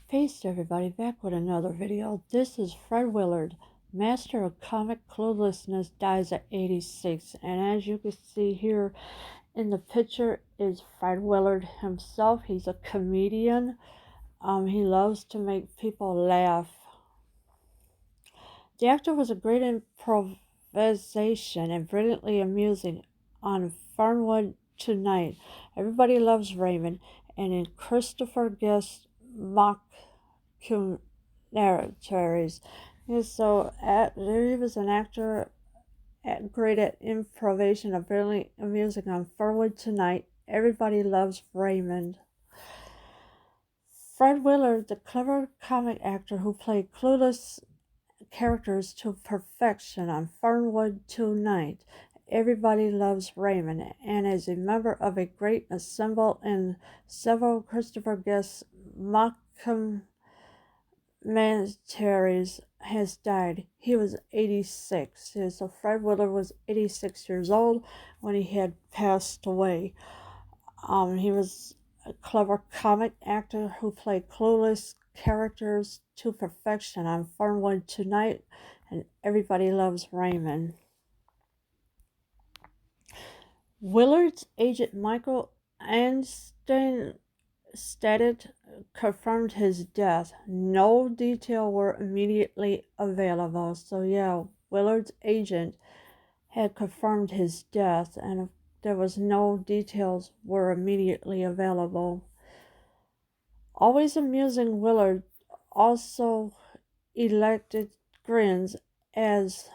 Face everybody, back with another video. This is Fred Willard, master of comic cluelessness, dies at 86. And as you can see here in the picture is Fred Willard himself. He's a comedian. He loves to make people laugh. The actor was a great improvisation and brilliantly amusing on Fernwood Tonight. Everybody Loves Raymond, and in Christopher Guest mockumentaries. And so he was an actor great at improvisation and brilliantly amusing on Fernwood Tonight. Everybody Loves Raymond. Fred Willard, the clever comic actor who played clueless characters to perfection on Fernwood Tonight. Everybody Loves Raymond, and is a member of a great ensemble in several Christopher Guest mockumentaries, has died. He was 86. So Fred Willard was 86 years old when he had passed away. He was a clever comic actor who played clueless characters to perfection on Fernwood Tonight and Everybody Loves Raymond. Willard's agent Michael Einstein confirmed his death. No detail were immediately available. So yeah, Willard's agent had confirmed his death, and there was no details were immediately available. Always amusing, Willard also elected grins as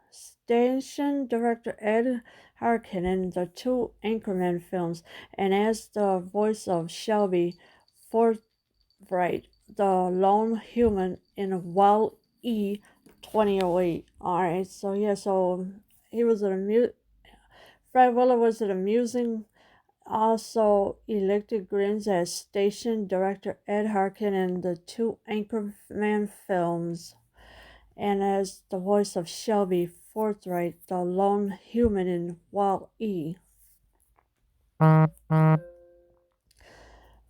station director Ed Harkin in the two Anchorman films, and as the voice of Shelby Forthright, the lone human in Wall-E 2008. Alright, so yeah, so he was Fred Willard was an amusing, also elected grins as station director Ed Harkin in the two Anchorman films, and as the voice of Shelby Forthright, the lone human in Wall-E.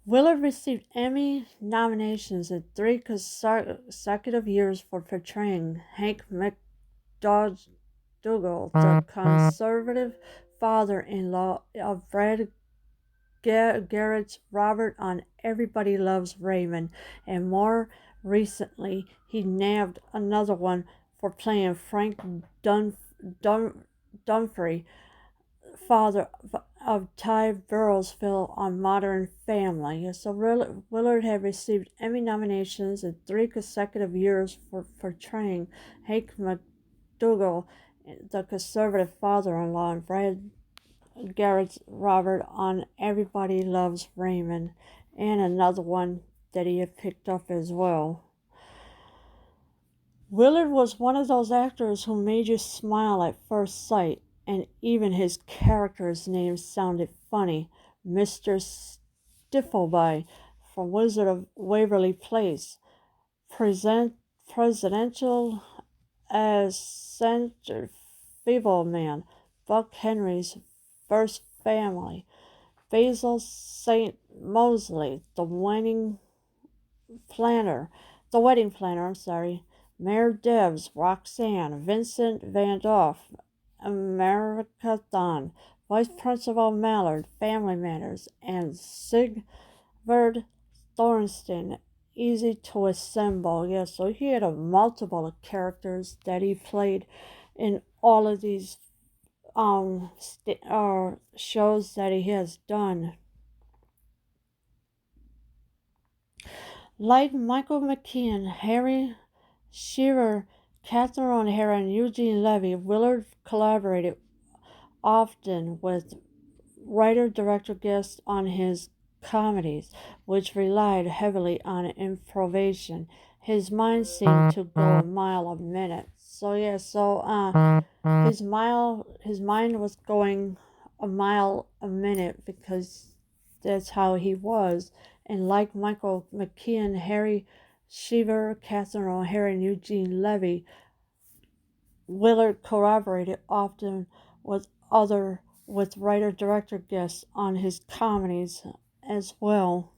Willard received Emmy nominations in 3 consecutive years for portraying Hank McDougall, the conservative father-in-law of Brad Garrett's Robert on Everybody Loves Raymond, and more recently he nabbed another one for playing Frank Dunphy, father of Ty Burrowsville on Modern Family. So Willard had received Emmy nominations in 3 consecutive years for portraying Hank McDougall, the conservative father-in-law, and Brad Garrett's Robert on Everybody Loves Raymond, and another one that he had picked up as well. Willard was one of those actors who made you smile at first sight, and even his character's name sounded funny. Mr. Stifleby from Wizard of Waverly Place, presidential center feeble man, Buck Henry's First Family, Basil St. Mosley, the wedding planner, Mayor Debs, Roxanne, Vincent Van Doff, Americathon, Vice Principal Mallard, Family Matters, and Sigvard Thornstein, Easy to Assemble. Yeah, so he had a multiple characters that he played in all of these shows that he has done. Like Michael McKean, Harry Shearer, Catherine O'Hara, and Eugene Levy, Willard collaborated often with writer-director guests on his comedies, which relied heavily on improvisation. His mind seemed to go a mile a minute. So yeah, his mind was going a mile a minute because that's how he was. And like Michael McKean, Harry Shearer, Catherine O'Hara, and Eugene Levy, Willard collaborated often with writer-director guests on his comedies as well.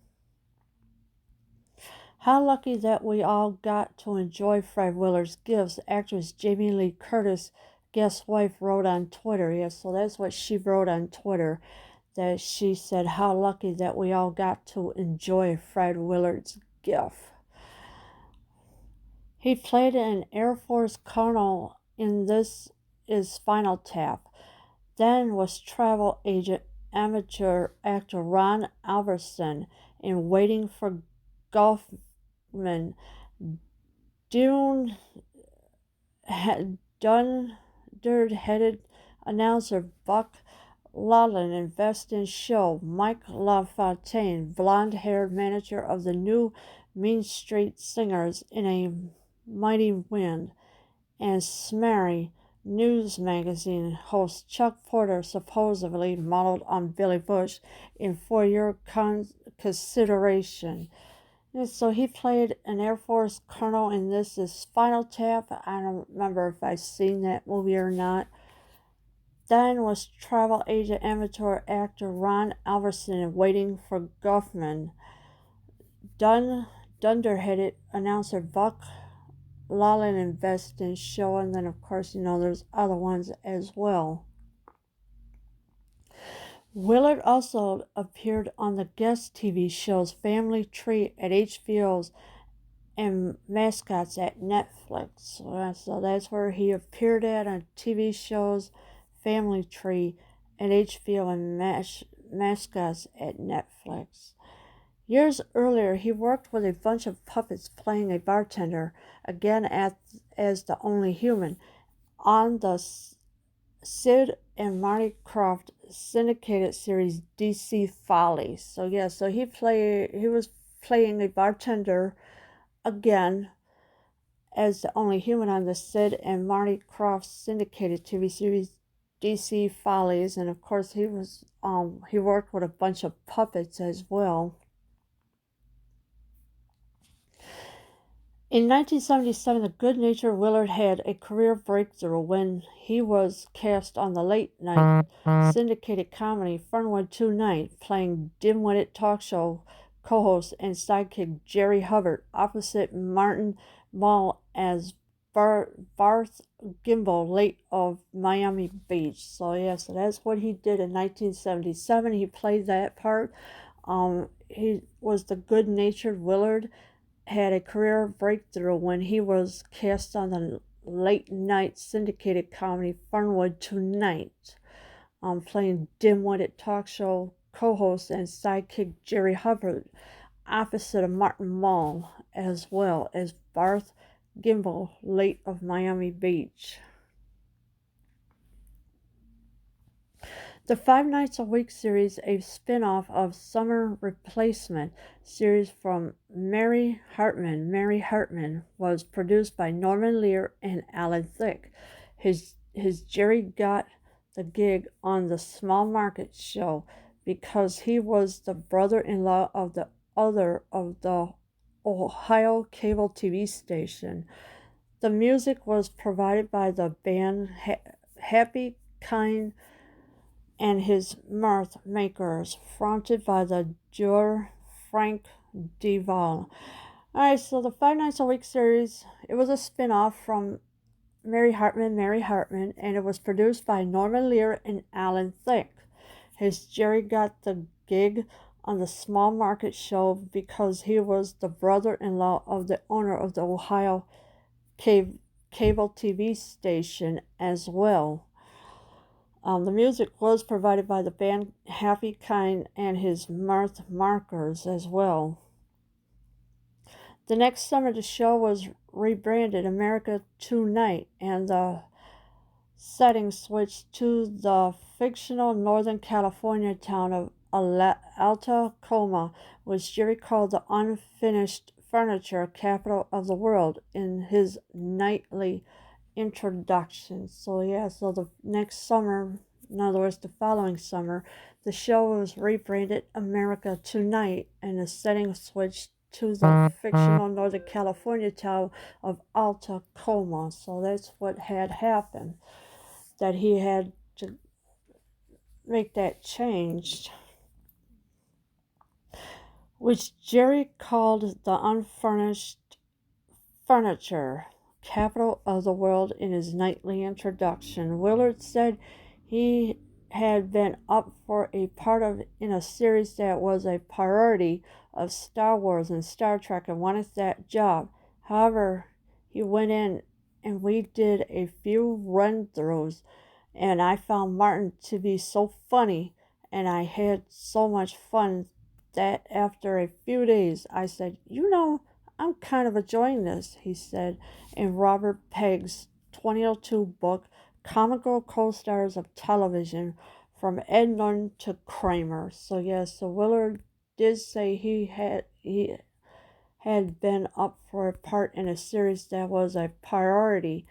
How lucky that we all got to enjoy Fred Willard's gifts, actress Jamie Lee Curtis' guest wife wrote on Twitter. Yes, so that's what she wrote on Twitter, that she said, how lucky that we all got to enjoy Fred Willard's gift. He played an Air Force colonel in This Is Final Tap. Then was travel agent amateur actor Ron Alverson in Waiting for Golfman. Dune Dunder-headed announcer Buck Lawlin invests in show. Mike LaFontaine, blonde-haired manager of the new Mean Street Singers in A Mighty Wind. And Smarry news magazine host Chuck Porter supposedly modeled on Billy Bush in For Your Consideration. And so he played an Air Force colonel in This Is Final Tap. I don't remember if I've seen that movie or not. Then was travel agent amateur actor Ron Alverson in Waiting for Guffman. Dunderheaded announcer Buck Lawlin invests in show, and then of course, there's other ones as well. Willard also appeared on the guest TV shows Family Tree at HBO's and Mascots at Netflix. So that's where he appeared at on TV shows Family Tree at HBO and Mascots at Netflix. Years earlier, he worked with a bunch of puppets playing a bartender, again as the only human, on the Sid and Marty Krofft syndicated series DC Follies. So he was playing a bartender again as the only human on the Sid and Marty Krofft syndicated TV series DC Follies, and of course he worked with a bunch of puppets as well. In 1977, the good-natured Willard had a career breakthrough when he was cast on the late-night syndicated comedy Fernwood Tonight, playing dim-witted talk show co-host and sidekick Jerry Hubbard, opposite Martin Mull as Barth Gimbel, late of Miami Beach. So that's what he did in 1977. He played that part. He was the good-natured Willard. Had a career breakthrough when he was cast on the late-night syndicated comedy Fernwood Tonight, playing dim-witted talk show co-host and sidekick Jerry Hubbard, opposite of Martin Mull, as well as Barth Gimbel, late of Miami Beach. The Five Nights a Week series, a spin-off of Summer Replacement series from Mary Hartman. Mary Hartman was produced by Norman Lear and Alan Thicke. His Jerry got the gig on the Small Market show because he was the brother-in-law of the other of the Ohio cable TV station. The music was provided by the band Happy Kind and his Mirth Makers, fronted by the duo Frank Duval. Alright, so the Five Nights a Week series, it was a spin-off from Mary Hartman, and it was produced by Norman Lear and Alan Thicke. His Jerry got the gig on the Small Market show because he was the brother-in-law of the owner of the Ohio cable TV station as well. The music was provided by the band Happy Kind and his Mirth Makers as well. The next summer, the show was rebranded America Tonight, and the setting switched to the fictional Northern California town of Altacoma, which Jerry called the unfinished furniture capital of the world in his nightly introduction. So the next summer, in other words, the following summer, the show was rebranded America Tonight, and the setting switched to the fictional Northern California town of Altacoma. So that's what had happened, that he had to make that change. which Jerry called the unfurnished furniture capital of the world in his nightly introduction. Willard said he had been up for a part of in a series that was a priority of Star Wars and Star Trek and wanted that job. However, he went in and we did a few run-throughs and I found Martin to be so funny and I had so much fun that after a few days I said, I'm kind of enjoying this, he said in Robert Pegg's 2002 book, Comical Co-Stars of Television, From Ed Norton to Kramer. So Willard did say he had been up for a part in a series that was a priority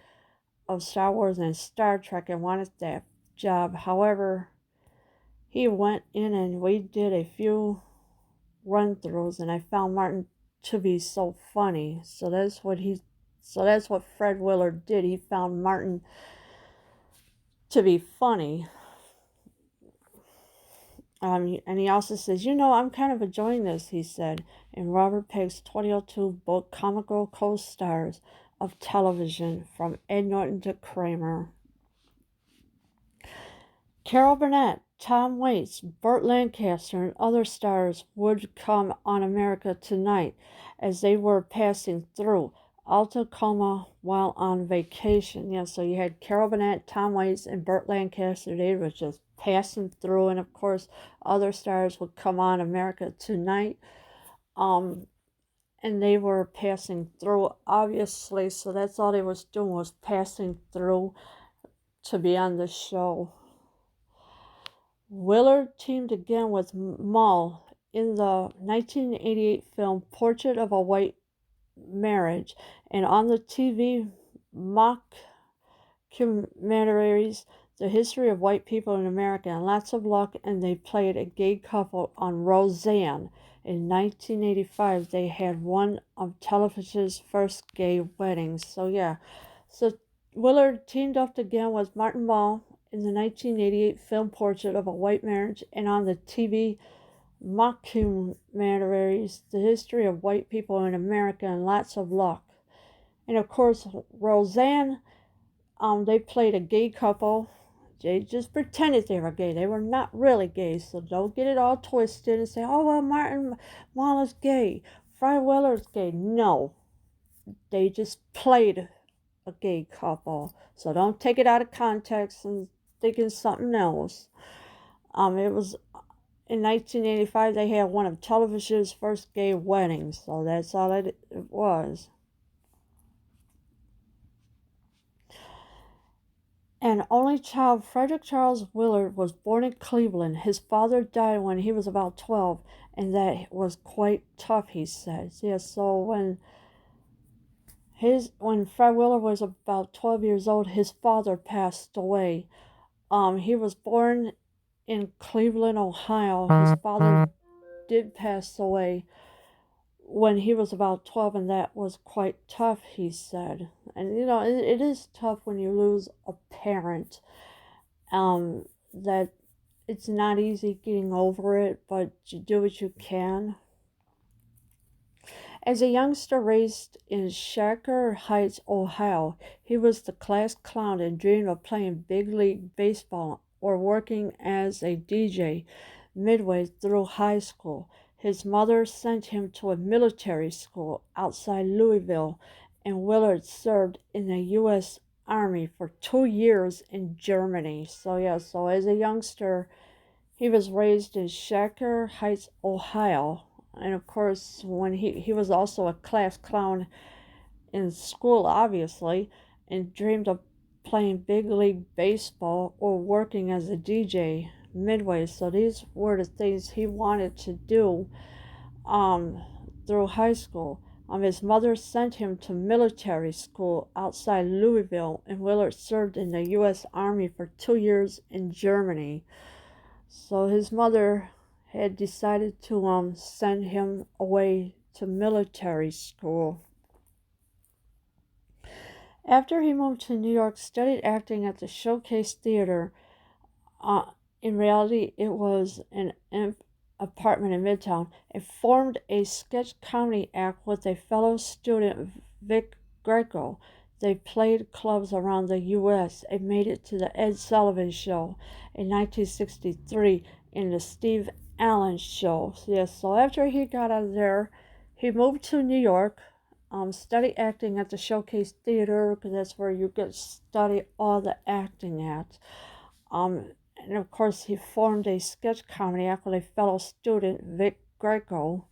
of Star Wars and Star Trek and wanted that job. However, he went in and we did a few run-throughs and I found Martin to be so funny. So that's what Fred Willard did. He found Martin to be funny. And he also says, I'm kind of enjoying this, he said in Robert Pegg's 2002 book, Comical Co-Stars of Television, From Ed Norton to Kramer. Carol Burnett, Tom Waits, Burt Lancaster, and other stars would come on America Tonight as they were passing through Tacoma while on vacation. Yeah, so you had Carol Burnett, Tom Waits, and Burt Lancaster. They were just passing through, and of course, other stars would come on America Tonight. And they were passing through, obviously, so that's all they was doing was passing through to be on the show. Willard teamed again with Mull in the 1988 film Portrait of a White Marriage and on the TV mockumentaries The History of White People in America and Lots of Luck, and they played a gay couple on Roseanne. In 1985, they had one of television's first gay weddings. So Willard teamed up again with Martin Mull in the 1988 film Portrait of a White Marriage and on the TV mockumentaries The History of White People in America and Lots of Luck. And of course, Roseanne, they played a gay couple. They just pretended they were gay. They were not really gay, so don't get it all twisted and say, oh, well, Martin Mull is gay, Fred Willard's gay. No, they just played a gay couple. So don't take it out of context and thinking something else. It was in 1985 they had one of television's first gay weddings, so that's all it was. An only child, Frederick Charles Willard was born in Cleveland. His father died when he was about 12, and that was quite tough, he says. So when Fred Willard was about 12 years old, his father passed away. He was born in Cleveland, Ohio. His father did pass away when he was about 12, and that was quite tough, he said. And it is tough when you lose a parent. That it's not easy getting over it, but you do what you can. As a youngster raised in Shaker Heights, Ohio, he was the class clown and dreamed of playing big league baseball or working as a DJ midway through high school. His mother sent him to a military school outside Louisville, and Willard served in the U.S. Army for 2 years in Germany. So as a youngster, he was raised in Shaker Heights, Ohio. And of course, when he was also a class clown in school, obviously, and dreamed of playing big league baseball or working as a DJ midway. So these were the things he wanted to do through high school. His mother sent him to military school outside Louisville, and Willard served in the U.S. Army for 2 years in Germany. So his mother had decided to send him away to military school. After he moved to New York, studied acting at the Showcase Theater. In reality, it was an apartment in Midtown, and formed a sketch comedy act with a fellow student, Vic Greco. They played clubs around the U.S. and made it to the Ed Sullivan Show in 1963 and the Steve Allen Show. Yes, so after he got out of there, he moved to New York, studied acting at the Showcase Theater, because that's where you get to study all the acting at. And of course, he formed a sketch comedy act with a fellow student, Vic Greco.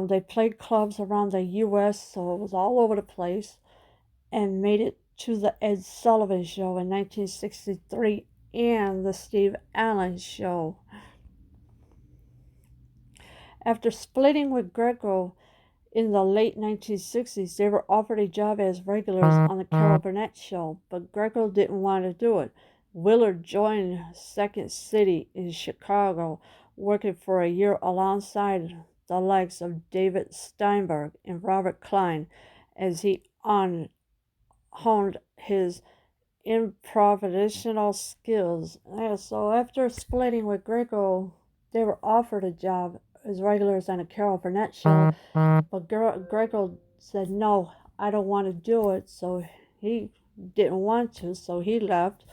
They played clubs around the U.S., so it was all over the place, and made it to the Ed Sullivan Show in 1963 and the Steve Allen Show. After splitting with Greco in the late 1960s, they were offered a job as regulars on the Carol Burnett Show, but Greco didn't want to do it. Willard joined Second City in Chicago, working for a year alongside the likes of David Steinberg and Robert Klein as he honed his improvisational skills. Yeah, so after splitting with Greco, they were offered a job as regulars on a Carol Burnett Show, but Greco said, no, I don't want to do it, so he didn't want to, so he left.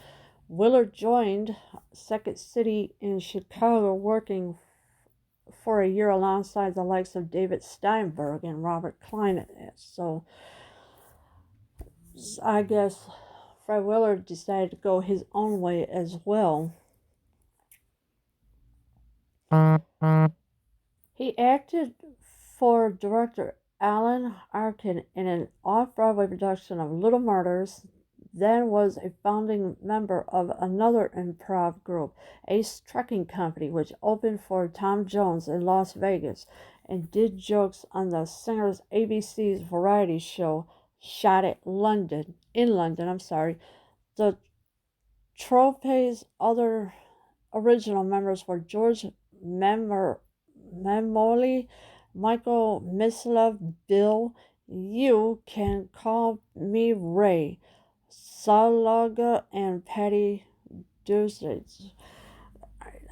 Willard joined Second City in Chicago, working for a year alongside the likes of David Steinberg and Robert Klein. So I guess Fred Willard decided to go his own way as well. He acted for director Alan Arkin in an off-Broadway production of Little Murders, then was a founding member of another improv group, Ace Trucking Company, which opened for Tom Jones in Las Vegas, and did jokes on the Singers ABC's variety show shot in London. The Troupe's other original members were George Memoli, Michael Mislove, Bill, You Can Call Me Ray, Salaga, and Patty Dusage.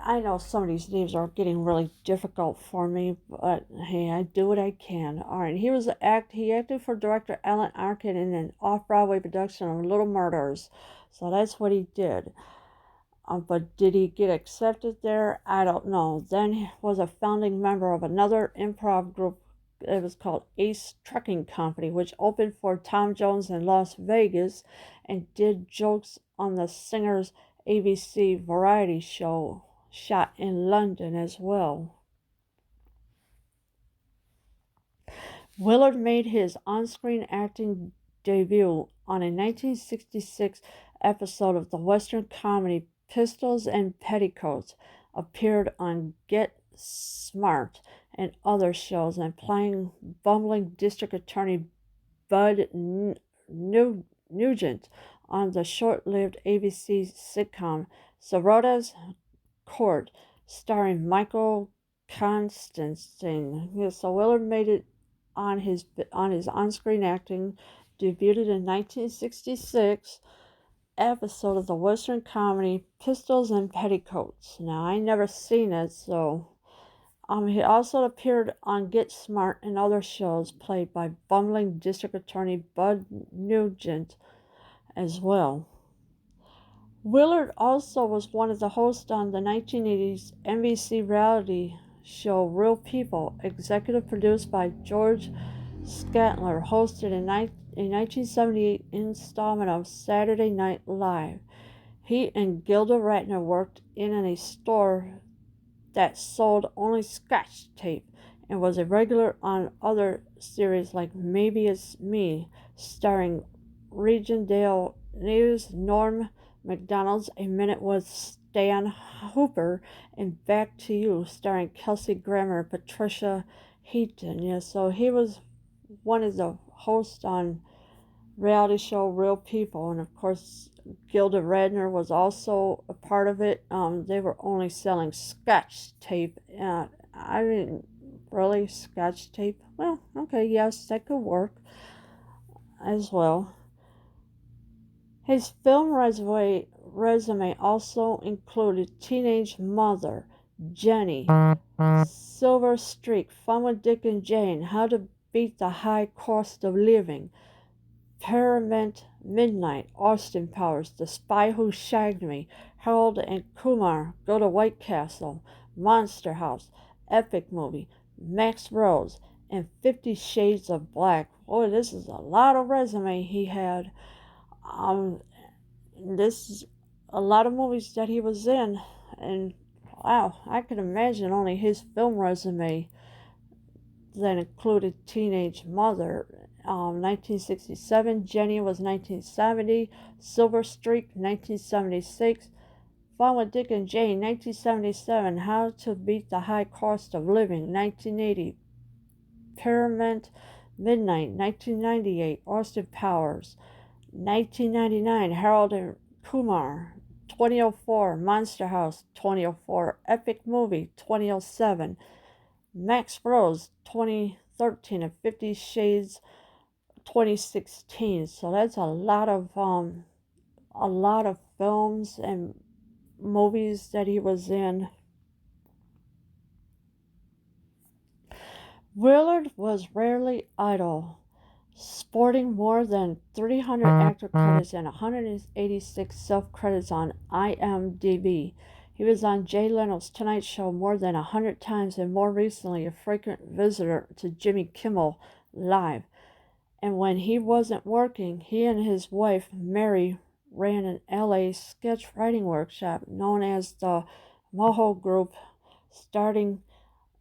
I know some of these names are getting really difficult for me, but hey, I do what I can. All right, he acted for director Alan Arkin in an off-Broadway production of Little Murders, so that's what he did. But did he get accepted there? I don't know. Then he was a founding member of another improv group. It was called Ace Trucking Company, which opened for Tom Jones in Las Vegas and did jokes on the Singers ABC variety show shot in London as well. Willard made his on-screen acting debut on a 1966 episode of the Western comedy Pistols and Petticoats, appeared on Get Smart and other shows, and playing bumbling District Attorney Bud Nugent on the short-lived ABC sitcom Sorota's Court, starring Michael Constantine. Yeah, so Willard made it on his on-screen acting, debuted in 1966 episode of the Western comedy Pistols and Petticoats. Now, I never seen it, so he also appeared on Get Smart and other shows, played by bumbling District Attorney Bud Nugent as well. Willard also was one of the hosts on the 1980s NBC reality show Real People, executive produced by George Scantler, hosted in a 1978 installment of Saturday Night Live. He and Gilda Radner worked in a store that sold only Scotch tape and was a regular on other series like Maybe It's Me, starring Regendale News, Norm MacDonald's A Minute with Stan Hooper, and Back to You, starring Kelsey Grammer and Patricia Heaton. Yeah, so he was one of the hosts on reality show Real People, and of course Gilda Radner was also a part of it. They were only selling Scotch tape. I mean, really, Scotch tape? Well, okay, yes, that could work as well. His film resume also included Teenage Mother, Jenny, Silver Streak, Fun with Dick and Jane, How to Beat the High Cost of Living, Pyramid Midnight, Austin Powers, The Spy Who Shagged Me, Harold and Kumar Go to White Castle, Monster House, Epic Movie, Max Rose, and 50 Shades of Black. Boy, this is a lot of resume he had. Um, this is a lot of movies that he was in, and wow, I can imagine only his film resume that included Teenage Mother. 1967, Jenny was 1970, Silver Streak 1976, Fun with Dick and Jane 1977, How to Beat the High Cost of Living 1980, Pyramid Midnight 1998, Austin Powers 1999, Harold and Kumar 2004, Monster House 2004, Epic Movie 2007, Max Rose 2013, and 50 Shades 2016. So that's a lot of films and movies that he was in. Willard was rarely idle, sporting more than 300 actor credits and 186 self-credits on IMDb. He was on Jay Leno's Tonight Show more than 100 times and more recently a frequent visitor to Jimmy Kimmel Live. And when he wasn't working, he and his wife, Mary, ran an LA sketch writing workshop known as the Moho Group starting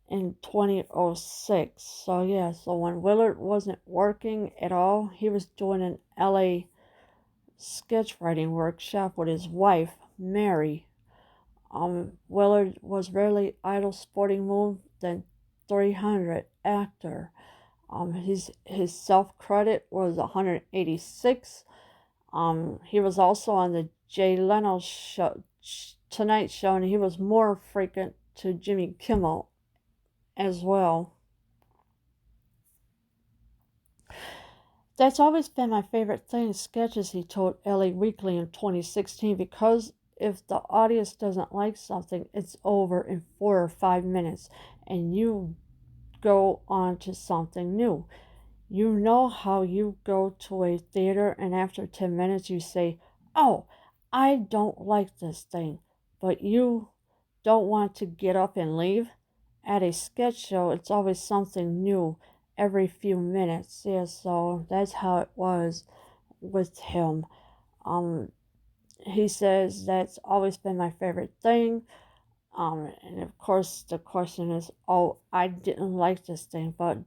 in 2006. So yeah, so when Willard wasn't working at all, he was doing an LA sketch writing workshop with his wife, Mary. Willard was rarely idle, sporting more than 300 actor. His self credit was 186. He was also on the Jay Leno show, Tonight Show, and he was more frequent to Jimmy Kimmel as well. That's always been my favorite thing, sketches, he told LA Weekly in 2016, because if the audience doesn't like something, it's over in 4 or 5 minutes, and you go on to something new. You know how you go to a theater and after 10 minutes you say, oh, I don't like this thing, but you don't want to get up and leave? At a sketch show, it's always something new every few minutes. Yeah, so that's how it was with him. He says that's always been my favorite thing. And of course, the question is, oh, I didn't like this thing, but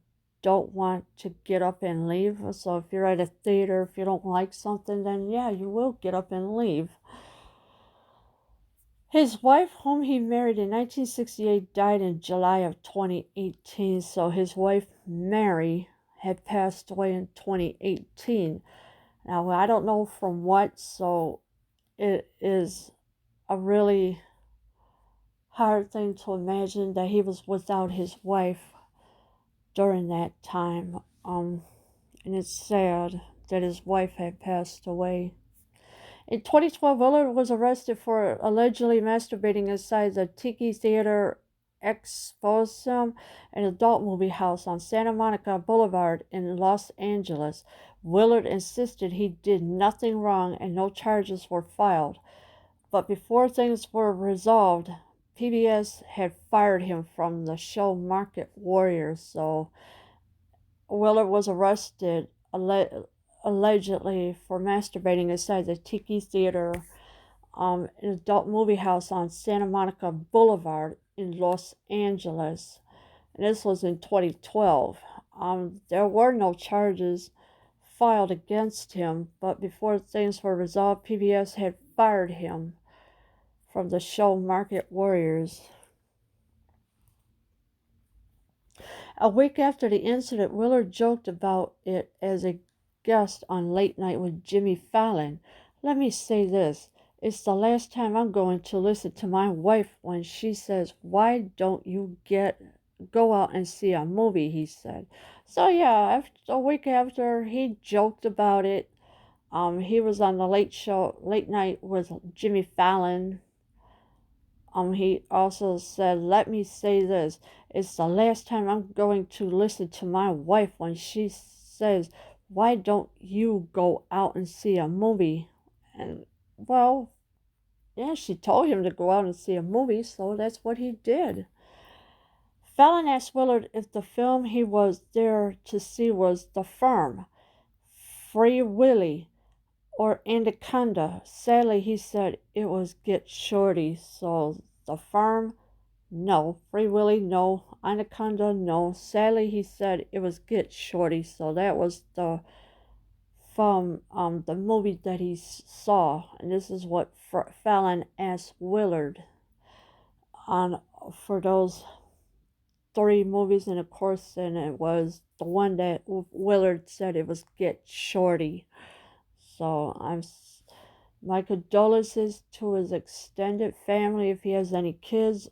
don't want to get up and leave. So if you're at a theater, if you don't like something, then yeah, you will get up and leave. His wife, whom he married in 1968, died in July of 2018. So his wife, Mary, had passed away in 2018. Now, I don't know from what, so it is a really hard thing to imagine that he was without his wife during that time. And it's sad that his wife had passed away. In 2012, Willard was arrested for allegedly masturbating inside the Tiki Theater Exposium, an adult movie house on Santa Monica Boulevard in Los Angeles. Willard insisted he did nothing wrong and no charges were filed. But before things were resolved, PBS had fired him from the show Market Warriors. So Willard was arrested allegedly for masturbating inside the Tiki Theater, an adult movie house on Santa Monica Boulevard in Los Angeles. And this was in 2012. There were no charges filed against him, but before things were resolved, PBS had fired him from the show Market Warriors. A week after the incident, Willard joked about it as a guest on Late Night with Jimmy Fallon. Let me say this. It's the last time I'm going to listen to my wife when she says, why don't you go out and see a movie, he said. So yeah, a week after, he joked about it. He was on the Late Night with Jimmy Fallon. He also said, "Let me say this. It's the last time I'm going to listen to my wife when she says, 'Why don't you go out and see a movie?'" And, well, yeah, she told him to go out and see a movie, so that's what he did. Fallon asked Willard if the film he was there to see was The Firm, Free Willy, or Anaconda. Sadly, he said it was Get Shorty. So The Firm, no. Free Willy, no. Anaconda, no. Sadly, he said it was Get Shorty. So that was the movie that he saw, and this is what Fallon asked Willard on for those three movies, and of course, and it was the one that Willard said it was Get Shorty. So my condolences to his extended family if he has any kids.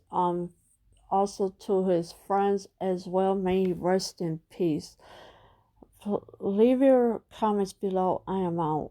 Also to his friends as well. May he rest in peace. Leave your comments below. I am out.